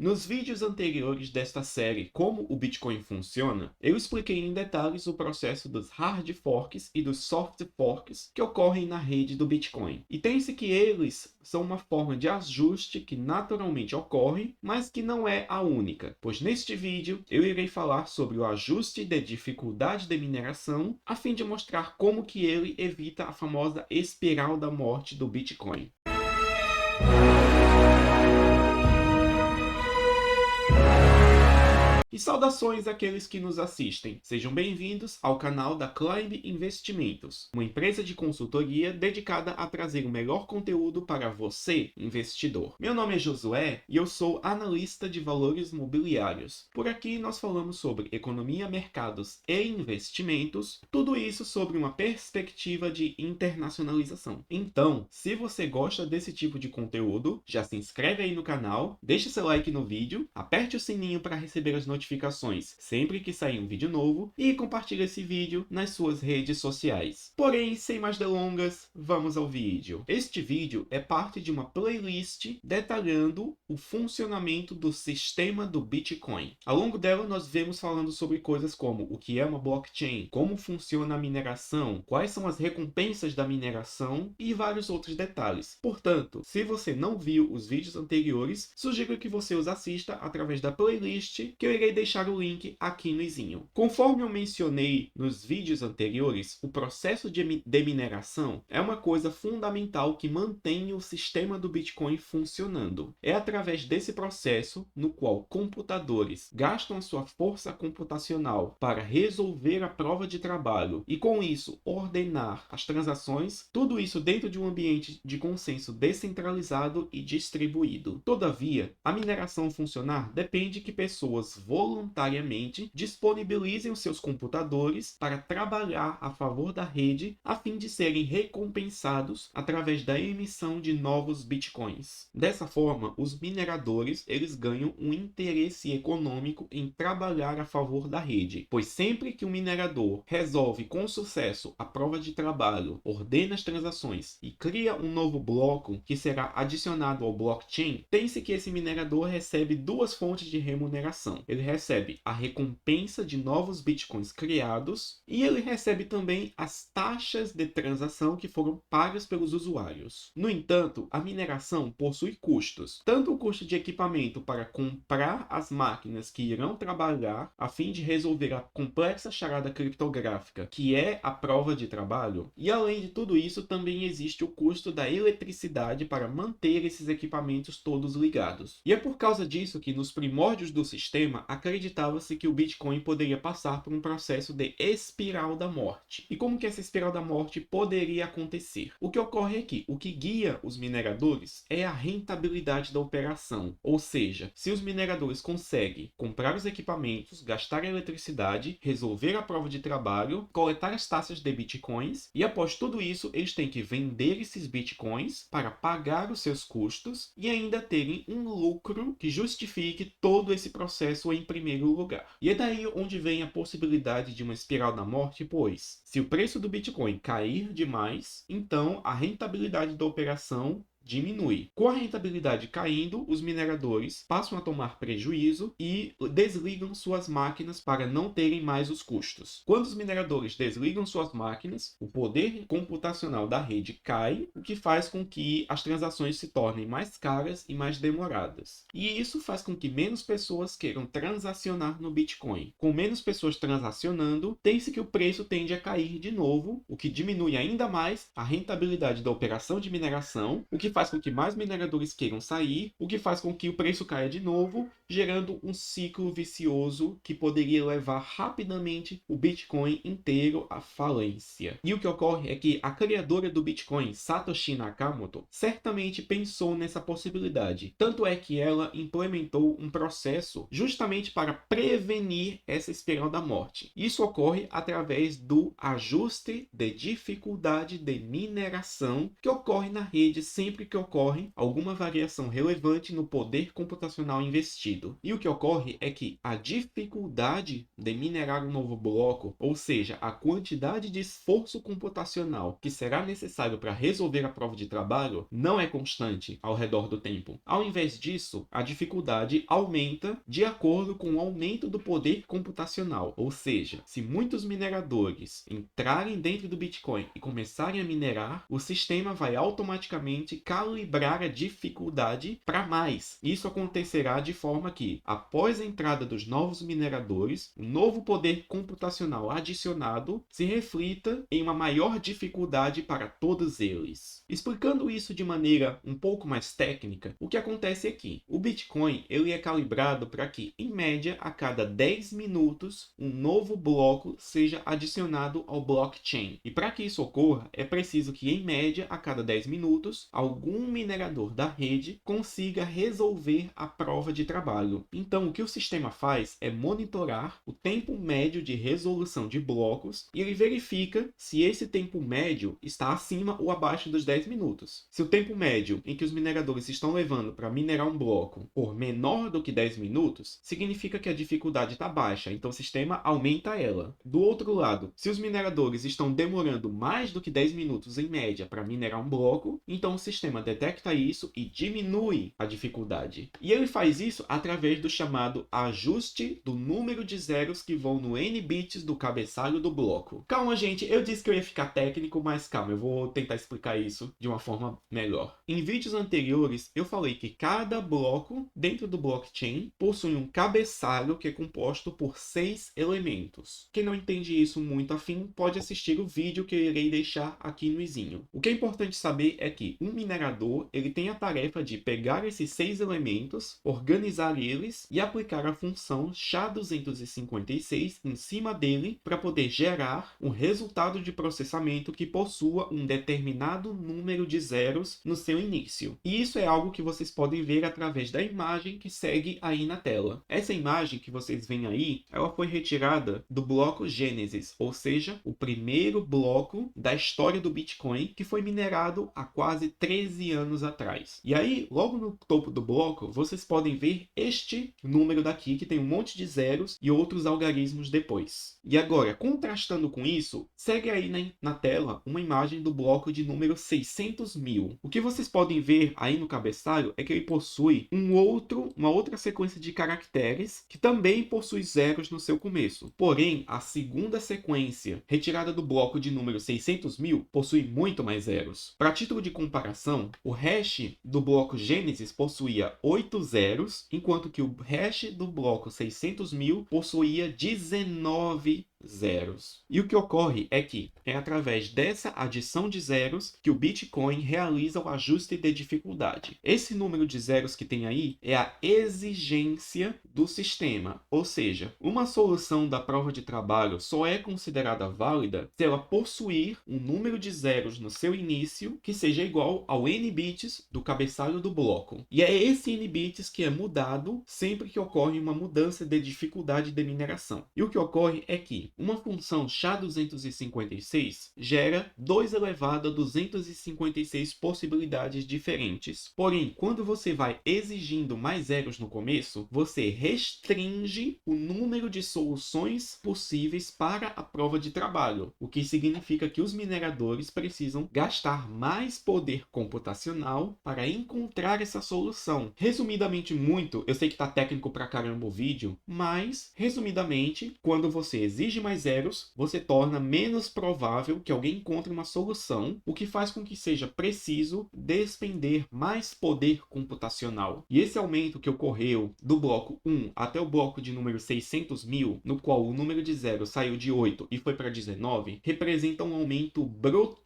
Nos vídeos anteriores desta série Como o Bitcoin funciona, eu expliquei em detalhes o processo dos hard forks e dos soft forks que ocorrem na rede do Bitcoin. E tem-se que eles são uma forma de ajuste que naturalmente ocorre, mas que não é a única, pois neste vídeo eu irei falar sobre o ajuste de dificuldade de mineração, a fim de mostrar como que ele evita a famosa espiral da morte do Bitcoin. E saudações àqueles que nos assistem. Sejam bem-vindos ao canal da Climb Investimentos, uma empresa de consultoria dedicada a trazer o melhor conteúdo para você, investidor. Meu nome é Josué e eu sou analista de valores mobiliários. Por aqui nós falamos sobre economia, mercados e investimentos, tudo isso sobre uma perspectiva de internacionalização. Então, se você gosta desse tipo de conteúdo, já se inscreve aí no canal, deixe seu like no vídeo, aperte o sininho para receber as notificações sempre que sair um vídeo novo e compartilhe esse vídeo nas suas redes sociais. Porém, sem mais delongas, vamos ao vídeo. Este vídeo é parte de uma playlist detalhando o funcionamento do sistema do Bitcoin. Ao longo dela, nós vemos falando sobre coisas como o que é uma blockchain, como funciona a mineração, quais são as recompensas da mineração e vários outros detalhes. Portanto, se você não viu os vídeos anteriores, sugiro que você os assista através da playlist que eu irei deixar o link aqui no izinho. Conforme eu mencionei nos vídeos anteriores, o processo de mineração é uma coisa fundamental que mantém o sistema do Bitcoin funcionando. É através desse processo no qual computadores gastam a sua força computacional para resolver a prova de trabalho e, com isso, ordenar as transações, tudo isso dentro de um ambiente de consenso descentralizado e distribuído. Todavia, a mineração funcionar depende que pessoas voluntariamente disponibilizem os seus computadores para trabalhar a favor da rede a fim de serem recompensados através da emissão de novos bitcoins. Dessa forma, os mineradores eles ganham um interesse econômico em trabalhar a favor da rede, pois sempre que um minerador resolve com sucesso a prova de trabalho, ordena as transações e cria um novo bloco que será adicionado ao blockchain, tem-se que esse minerador recebe duas fontes de remuneração. Ele recebe a recompensa de novos bitcoins criados e ele recebe também as taxas de transação que foram pagas pelos usuários. No entanto, a mineração possui custos, tanto o custo de equipamento para comprar as máquinas que irão trabalhar a fim de resolver a complexa charada criptográfica, que é a prova de trabalho, e além de tudo isso, também existe o custo da eletricidade para manter esses equipamentos todos ligados. E é por causa disso que nos primórdios do sistema acreditava-se que o Bitcoin poderia passar por um processo de espiral da morte. E como que essa espiral da morte poderia acontecer? O que ocorre é que o que guia os mineradores é a rentabilidade da operação, ou seja, se os mineradores conseguem comprar os equipamentos, gastar a eletricidade, resolver a prova de trabalho, coletar as taxas de bitcoins e após tudo isso eles têm que vender esses bitcoins para pagar os seus custos e ainda terem um lucro que justifique todo esse processo em primeiro lugar. E é daí onde vem a possibilidade de uma espiral da morte, pois se o preço do Bitcoin cair demais, então a rentabilidade da operação diminui. Com a rentabilidade caindo, os mineradores passam a tomar prejuízo e desligam suas máquinas para não terem mais os custos. Quando os mineradores desligam suas máquinas, o poder computacional da rede cai, o que faz com que as transações se tornem mais caras e mais demoradas. E isso faz com que menos pessoas queiram transacionar no Bitcoin. Com menos pessoas transacionando, tem-se que o preço tende a cair de novo, o que diminui ainda mais a rentabilidade da operação de mineração, o que faz com que mais mineradores queiram sair, o que faz com que o preço caia de novo, gerando um ciclo vicioso que poderia levar rapidamente o Bitcoin inteiro à falência. E o que ocorre é que a criadora do Bitcoin, Satoshi Nakamoto, certamente pensou nessa possibilidade. Tanto é que ela implementou um processo justamente para prevenir essa espiral da morte. Isso ocorre através do ajuste de dificuldade de mineração que ocorre na rede sempre que ocorre alguma variação relevante no poder computacional investido. investido. E o que ocorre é que a dificuldade de minerar um novo bloco, ou seja, a quantidade de esforço computacional que será necessário para resolver a prova de trabalho, não é constante ao redor do tempo. Ao invés disso, a dificuldade aumenta de acordo com o aumento do poder computacional. Ou seja, se muitos mineradores entrarem dentro do Bitcoin e começarem a minerar, o sistema vai automaticamente calibrar a dificuldade para mais. Isso acontecerá de forma que, após a entrada dos novos mineradores, o novo poder computacional adicionado se reflita em uma maior dificuldade para todos eles. Explicando isso de maneira um pouco mais técnica, o que acontece aqui? O Bitcoin ele é calibrado para que, em média, a cada 10 minutos, um novo bloco seja adicionado ao blockchain. E para que isso ocorra, é preciso que, em média, a cada 10 minutos, algum minerador da rede consiga resolver a prova de trabalho. Então, o que o sistema faz é monitorar o tempo médio de resolução de blocos e ele verifica se esse tempo médio está acima ou abaixo dos 10 minutos. Se o tempo médio em que os mineradores estão levando para minerar um bloco for menor do que 10 minutos, significa que a dificuldade está baixa, então o sistema aumenta ela. Do outro lado, se os mineradores estão demorando mais do que 10 minutos em média para minerar um bloco, então o sistema detecta isso e diminui a dificuldade. E ele faz isso através do chamado ajuste do número de zeros que vão no n bits do cabeçalho do bloco. Calma, gente, eu disse que eu ia ficar técnico, mas calma, eu vou tentar explicar isso de uma forma melhor. Em vídeos anteriores, eu falei que cada bloco dentro do blockchain possui um cabeçalho que é composto por 6 elementos. Quem não entende isso muito afim, pode assistir o vídeo que eu irei deixar aqui no izinho. O que é importante saber é que um minerador ele tem a tarefa de pegar esses 6 elementos, organizar eles e aplicar a função SHA-256 em cima dele para poder gerar um resultado de processamento que possua um determinado número de zeros no seu início. E isso é algo que vocês podem ver através da imagem que segue aí na tela. Essa imagem que vocês veem aí, ela foi retirada do bloco Gênesis, ou seja, o primeiro bloco da história do Bitcoin que foi minerado há quase 13 anos atrás. E aí, logo no topo do bloco, vocês podem ver este número daqui que tem um monte de zeros e outros algarismos depois. E agora, contrastando com isso, segue aí na tela uma imagem do bloco de número 600.000. O que vocês podem ver aí no cabeçalho é que ele possui uma outra sequência de caracteres que também possui zeros no seu começo. Porém, a segunda sequência, retirada do bloco de número 600.000, possui muito mais zeros. Para título de comparação, o hash do bloco Gênesis possuía 8 zeros, enquanto que o hash do bloco 600.000 possuía 19 zeros. E o que ocorre é que é através dessa adição de zeros que o Bitcoin realiza o ajuste de dificuldade. Esse número de zeros que tem aí é a exigência do sistema, ou seja, uma solução da prova de trabalho só é considerada válida se ela possuir um número de zeros no seu início que seja igual ao n bits do cabeçalho do bloco. E é esse n bits que é mudado sempre que ocorre uma mudança de dificuldade de mineração. E o que ocorre é que uma função SHA-256 gera 2 elevado a 256 possibilidades diferentes. Porém, quando você vai exigindo mais zeros no começo, você restringe o número de soluções possíveis para a prova de trabalho, o que significa que os mineradores precisam gastar mais poder computacional para encontrar essa solução. Resumidamente muito, eu sei que está técnico pra caramba o vídeo, mas resumidamente, quando você exige mais zeros, você torna menos provável que alguém encontre uma solução, o que faz com que seja preciso despender mais poder computacional. E esse aumento que ocorreu do bloco 1 até o bloco de número 600.000, no qual o número de zeros saiu de 8 e foi para 19, representa um aumento brutal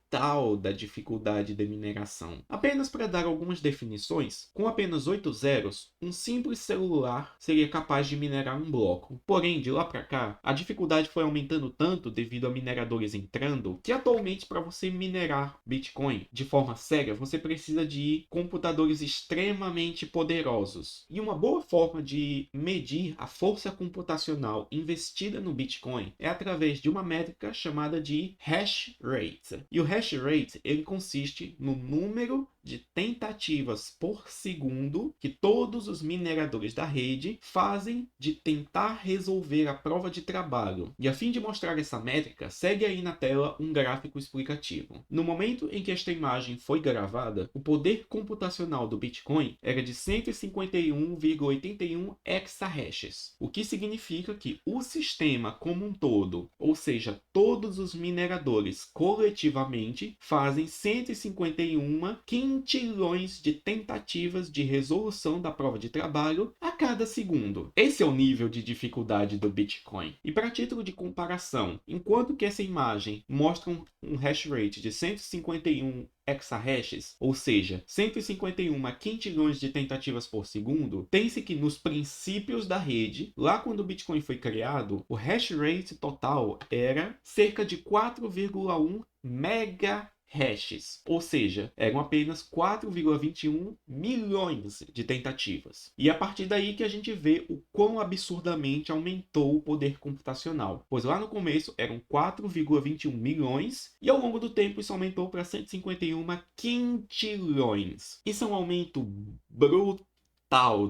da dificuldade de mineração. Apenas para dar algumas definições, com apenas 8 zeros, um simples celular seria capaz de minerar um bloco. Porém, de lá para cá, a dificuldade foi aumentando tanto devido a mineradores entrando, que atualmente para você minerar Bitcoin de forma séria, você precisa de computadores extremamente poderosos. E uma boa forma de medir a força computacional investida no Bitcoin é através de uma métrica chamada de hash rate. E o hash rate, ele consiste no número de tentativas por segundo que todos os mineradores da rede fazem de tentar resolver a prova de trabalho. E a fim de mostrar essa métrica, segue aí na tela um gráfico explicativo. No momento em que esta imagem foi gravada, o poder computacional do Bitcoin era de 151,81 exahashes, o que significa que o sistema como um todo, ou seja, todos os mineradores coletivamente, fazem 151 quintilhões de tentativas de resolução da prova de trabalho a cada segundo. Esse é o nível de dificuldade do Bitcoin. E para título de comparação, enquanto que essa imagem mostra um hash rate de 151 exahashes, ou seja, 151 quintilhões de tentativas por segundo, pense que nos princípios da rede, lá quando o Bitcoin foi criado, o hash rate total era cerca de 4,1 megahashes, ou seja, eram apenas 4,21 milhões de tentativas. E a partir daí que a gente vê o quão absurdamente aumentou o poder computacional, pois lá no começo eram 4,21 milhões e ao longo do tempo isso aumentou para 151 quintilhões. Isso é um aumento brutal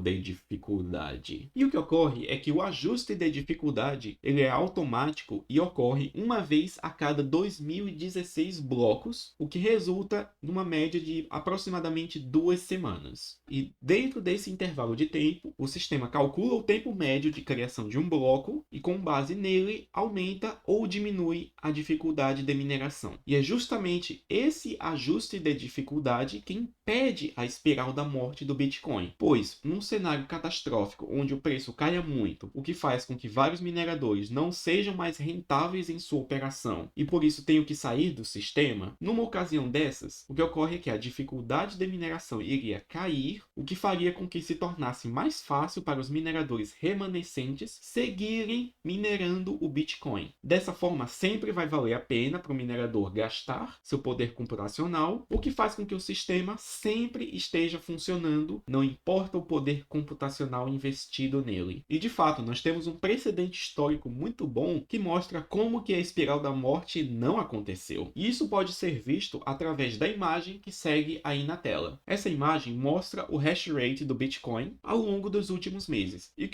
de dificuldade. E o que ocorre é que o ajuste de dificuldade ele é automático e ocorre uma vez a cada 2016 blocos, o que resulta numa média de aproximadamente 2 semanas. E dentro desse intervalo de tempo, o sistema calcula o tempo médio de criação de um bloco e com base nele aumenta ou diminui a dificuldade de mineração. E é justamente esse ajuste de dificuldade que impede a espiral da morte do Bitcoin, pois num cenário catastrófico onde o preço caia muito, o que faz com que vários mineradores não sejam mais rentáveis em sua operação e por isso tenham que sair do sistema, numa ocasião dessas, o que ocorre é que a dificuldade de mineração iria cair, o que faria com que se tornasse mais fácil para os mineradores remanescentes seguirem minerando o Bitcoin. Dessa forma, sempre vai valer a pena para o minerador gastar seu poder computacional, o que faz com que o sistema sempre esteja funcionando, não importa o poder computacional investido nele. E de fato, nós temos um precedente histórico muito bom que mostra como que a espiral da morte não aconteceu. E isso pode ser visto através da imagem que segue aí na tela. Essa imagem mostra o hash rate do Bitcoin ao longo dos últimos meses. E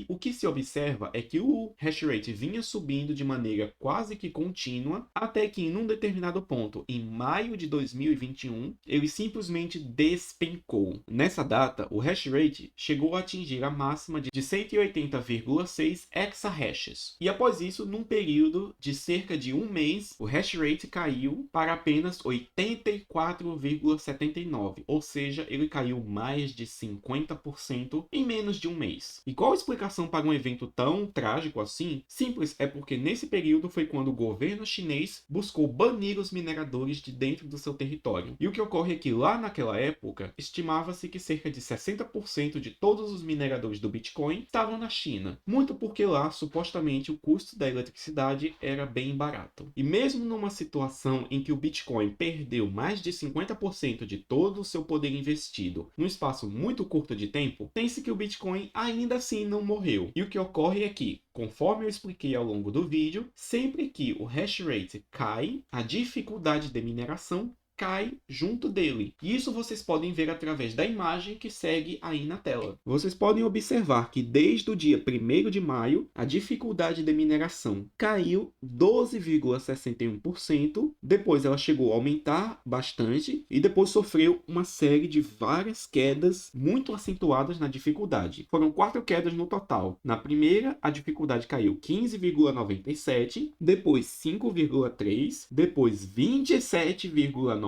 o que se observa é que o hash rate vinha subindo de maneira quase que contínua, até que em um determinado ponto, em maio de 2021, ele simplesmente despencou. Nessa data, o hash rate chegou a atingir a máxima de 180,6 exahashes. E após isso, num período de cerca de um mês, o hash rate caiu para apenas 84,79, ou seja, ele caiu mais de 50% em menos de um mês. E qual a explicação para um evento tão trágico assim? Simples, é porque nesse período foi quando o governo chinês buscou banir os mineradores de dentro do seu território. E o que ocorre é que lá naquela época, estimava-se que cerca de 60% de todos os mineradores do Bitcoin estavam na China, muito porque lá supostamente o custo da eletricidade era bem barato. E mesmo numa situação em que o Bitcoin perdeu mais de 50% de todo o seu poder investido num espaço muito curto de tempo, pense que o Bitcoin ainda assim não morreu. E o que ocorre é que, conforme eu expliquei ao longo do vídeo, sempre que o hash rate cai, a dificuldade de mineração cai junto dele. Isso vocês podem ver através da imagem que segue aí na tela. Vocês podem observar que desde o dia 1º de maio, a dificuldade de mineração caiu 12,61%, depois ela chegou a aumentar bastante e depois sofreu uma série de várias quedas muito acentuadas na dificuldade. Foram 4 quedas no total. Na primeira, a dificuldade caiu 15,97%, depois 5,3%, depois 27,94%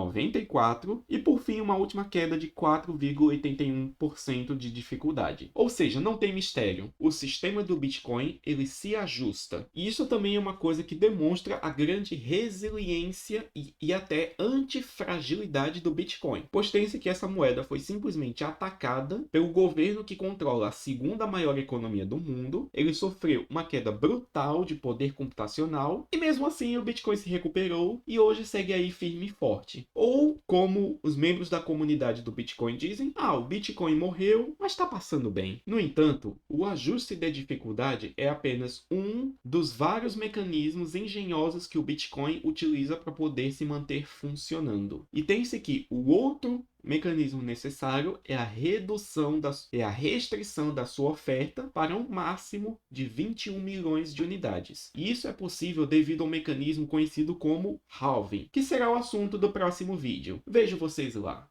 e por fim uma última queda de 4,81% de dificuldade. Ou seja, não tem mistério. O sistema do Bitcoin ele se ajusta. E isso também é uma coisa que demonstra a grande resiliência e até antifragilidade do Bitcoin. Pois tem-se que essa moeda foi simplesmente atacada pelo governo que controla a segunda maior economia do mundo. Ele sofreu uma queda brutal de poder computacional e mesmo assim o Bitcoin se recuperou e hoje segue aí firme e forte. Ou, como os membros da comunidade do Bitcoin dizem, o Bitcoin morreu, mas está passando bem. No entanto, o ajuste de dificuldade é apenas um dos vários mecanismos engenhosos que o Bitcoin utiliza para poder se manter funcionando. E tem-se que o outro O mecanismo necessário é a restrição da sua oferta para um máximo de 21 milhões de unidades. E isso é possível devido ao mecanismo conhecido como halving, que será o assunto do próximo vídeo. Vejo vocês lá.